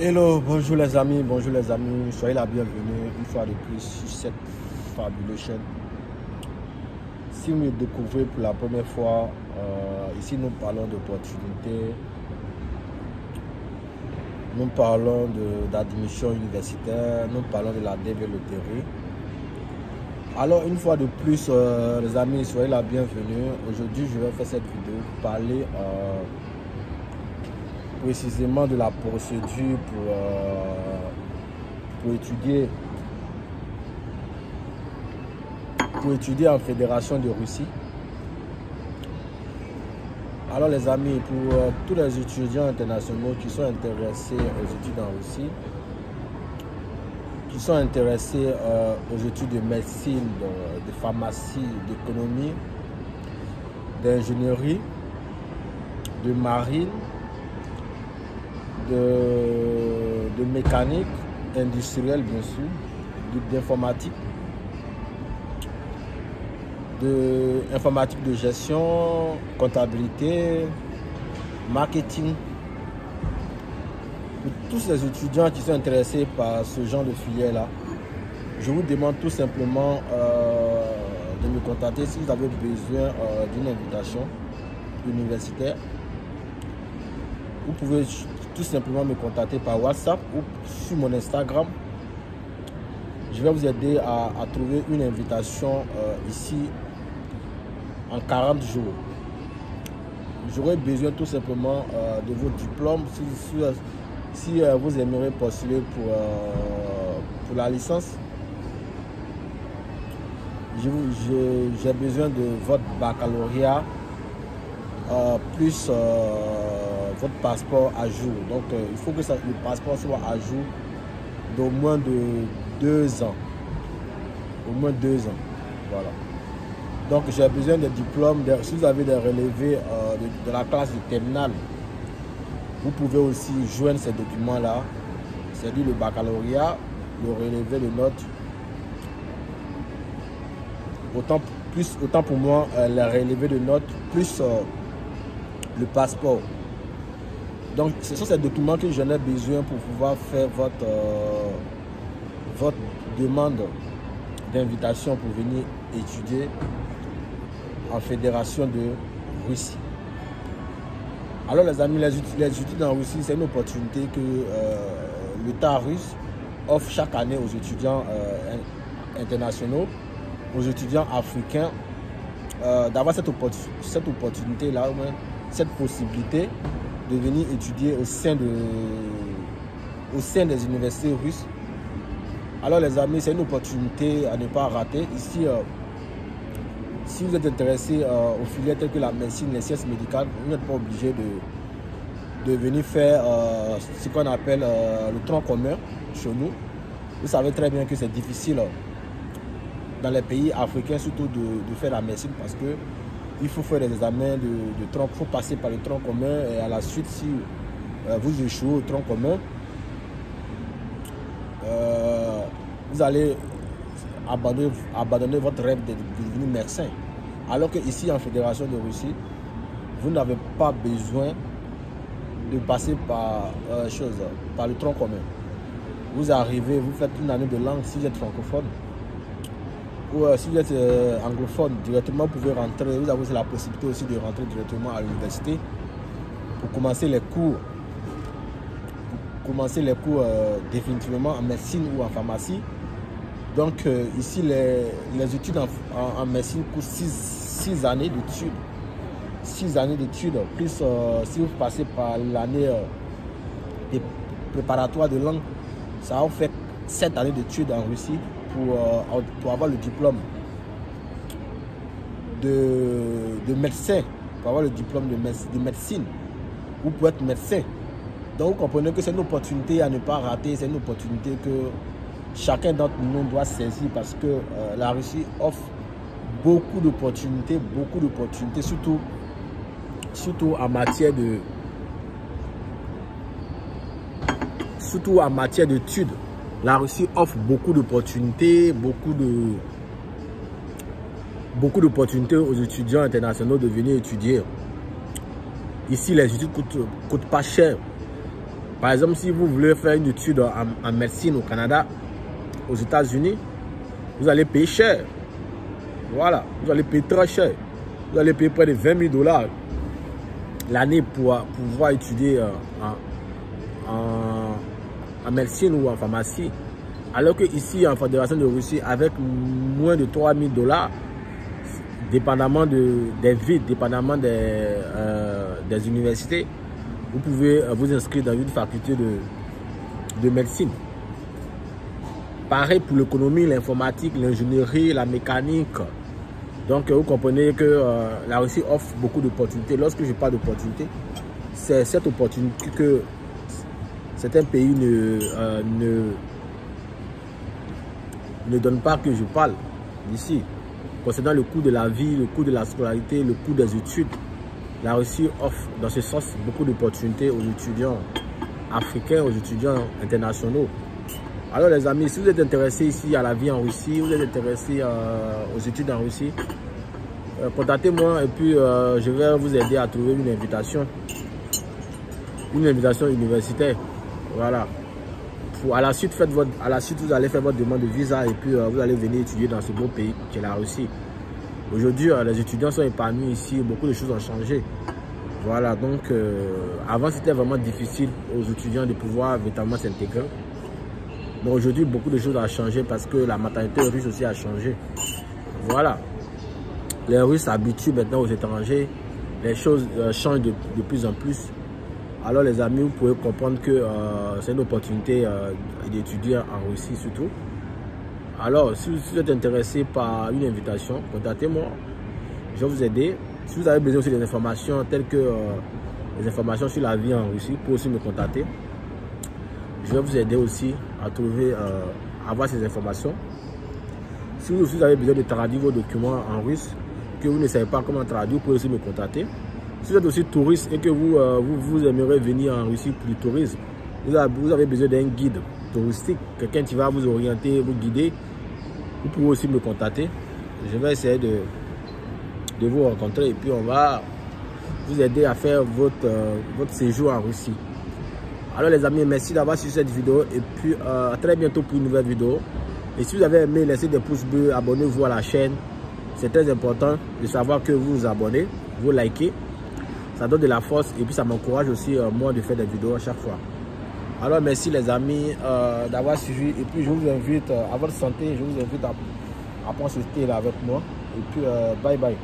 Hello, bonjour les amis, soyez la bienvenue une fois de plus sur cette fabuleuse chaîne. Si vous me découvrez pour la première fois, ici nous parlons d'opportunités, nous parlons d'admission universitaire, nous parlons de la développerie. Alors une fois de plus les amis, soyez la bienvenue. Aujourd'hui je vais faire cette vidéo pour parler précisément de la procédure pour étudier en Fédération de Russie. Alors les amis, pour tous les étudiants internationaux qui sont intéressés aux études en Russie, qui sont intéressés aux études de médecine, de pharmacie, d'économie, d'ingénierie, de marine, de mécanique industrielle bien sûr, d'informatique, informatique de gestion, comptabilité, marketing. Pour tous les étudiants qui sont intéressés par ce genre de filière là, je vous demande tout simplement de me contacter si vous avez besoin d'une invitation universitaire. Vous pouvez tout simplement me contacter par WhatsApp ou sur mon Instagram. Je vais vous aider à trouver une invitation ici en 40 jours. J'aurai besoin tout simplement de vos diplômes si vous aimeriez postuler pour la licence. J'ai besoin de votre baccalauréat plus votre passeport à jour. Donc il faut que le passeport soit à jour d'au moins de 2 ans. Au moins 2 ans. Voilà. Donc j'ai besoin des diplômes. Si vous avez des relevés de la classe de terminale, vous pouvez aussi joindre ces documents-là. C'est-à-dire le baccalauréat, le relevé de notes. Autant pour moi, les relevés de notes plus le passeport. Donc ce sont ces documents que j'en ai besoin pour pouvoir faire votre demande d'invitation pour venir étudier en Fédération de Russie. Alors les amis, les études en Russie, c'est une opportunité que l'État russe offre chaque année aux étudiants internationaux, aux étudiants africains, d'avoir cette opportunité-là, cette possibilité de venir étudier au sein des universités russes. Alors les amis, c'est une opportunité à ne pas rater. Ici, si vous êtes intéressé aux filières telles que la médecine, les sciences médicales, vous n'êtes pas obligé de venir faire ce qu'on appelle le tronc commun chez nous. Vous savez très bien que c'est difficile dans les pays africains, surtout de faire la médecine, parce que il faut faire des examens de tronc, il faut passer par le tronc commun, et à la suite, si vous échouez au tronc commun, vous allez abandonner votre rêve de devenir médecin. Alors que ici en Fédération de Russie, vous n'avez pas besoin de passer par le tronc commun. Vous arrivez, vous faites une année de langue si vous êtes francophone. Ou si vous êtes anglophone, directement vous pouvez rentrer. Vous avez la possibilité aussi de rentrer directement à l'université pour commencer les cours. Définitivement en médecine ou en pharmacie. Donc ici les études en médecine coûtent 6 années d'études. 6 années d'études, plus si vous passez par l'année préparatoire de langue, ça vous fait 7 années d'études en Russie pour avoir le diplôme de médecin, pour avoir le diplôme de médecine, ou pour être médecin. Donc vous comprenez que c'est une opportunité à ne pas rater, c'est une opportunité que chacun d'entre nous doit saisir, parce que la Russie offre beaucoup d'opportunités, surtout en matière d'études. La Russie offre beaucoup d'opportunités, beaucoup d'opportunités aux étudiants internationaux de venir étudier. Ici, les études coûtent pas cher. Par exemple, si vous voulez faire une étude en médecine au Canada, aux États-Unis, vous allez payer cher. Voilà, vous allez payer très cher. Vous allez payer près de 20 000 $ l'année pour pouvoir étudier en médecine ou en pharmacie. Alors que ici, en Fédération de Russie, avec moins de 3 000 $, dépendamment des villes, dépendamment des universités, vous pouvez vous inscrire dans une faculté de médecine. Pareil pour l'économie, l'informatique, l'ingénierie, la mécanique. Donc vous comprenez que la Russie offre beaucoup d'opportunités. Lorsque je parle d'opportunités, c'est cette opportunité que certains pays ne donnent pas que je parle ici. Concernant le coût de la vie, le coût de la scolarité, le coût des études, la Russie offre dans ce sens beaucoup d'opportunités aux étudiants africains, aux étudiants internationaux. Alors les amis, si vous êtes intéressés ici à la vie en Russie, vous êtes intéressés aux études en Russie, contactez-moi et puis je vais vous aider à trouver une invitation universitaire. Voilà. À la suite, vous allez faire votre demande de visa et puis vous allez venir étudier dans ce beau pays qui est la Russie. Aujourd'hui, les étudiants sont épanouis ici, beaucoup de choses ont changé. Voilà, donc avant c'était vraiment difficile aux étudiants de pouvoir véritablement s'intégrer. Mais aujourd'hui, beaucoup de choses ont changé parce que la mentalité russe aussi a changé. Voilà. Les Russes s'habituent maintenant aux étrangers. Les choses changent de plus en plus. Alors les amis, vous pouvez comprendre que c'est une opportunité d'étudier en Russie surtout. Alors, si vous êtes intéressé par une invitation, contactez-moi. Je vais vous aider. Si vous avez besoin aussi des informations telles que les informations sur la vie en Russie, vous pouvez aussi me contacter. Je vais vous aider aussi à trouver, à avoir ces informations. Si vous avez besoin de traduire vos documents en russe, que vous ne savez pas comment traduire, vous pouvez aussi me contacter. Si vous êtes aussi touriste et que vous aimeriez venir en Russie pour du tourisme, vous avez besoin d'un guide touristique, quelqu'un qui va vous orienter, vous guider, vous pouvez aussi me contacter. Je vais essayer de vous rencontrer et puis on va vous aider à faire votre séjour en Russie. Alors les amis, merci d'avoir suivi cette vidéo et puis à très bientôt pour une nouvelle vidéo. Et si vous avez aimé, laissez des pouces bleus, abonnez-vous à la chaîne. C'est très important de savoir que vous vous abonnez, vous likez. Ça donne de la force et puis ça m'encourage aussi moi de faire des vidéos à chaque fois. Alors merci les amis d'avoir suivi et puis je vous invite à votre santé, je vous invite à prendre ce thé là avec moi et puis bye bye.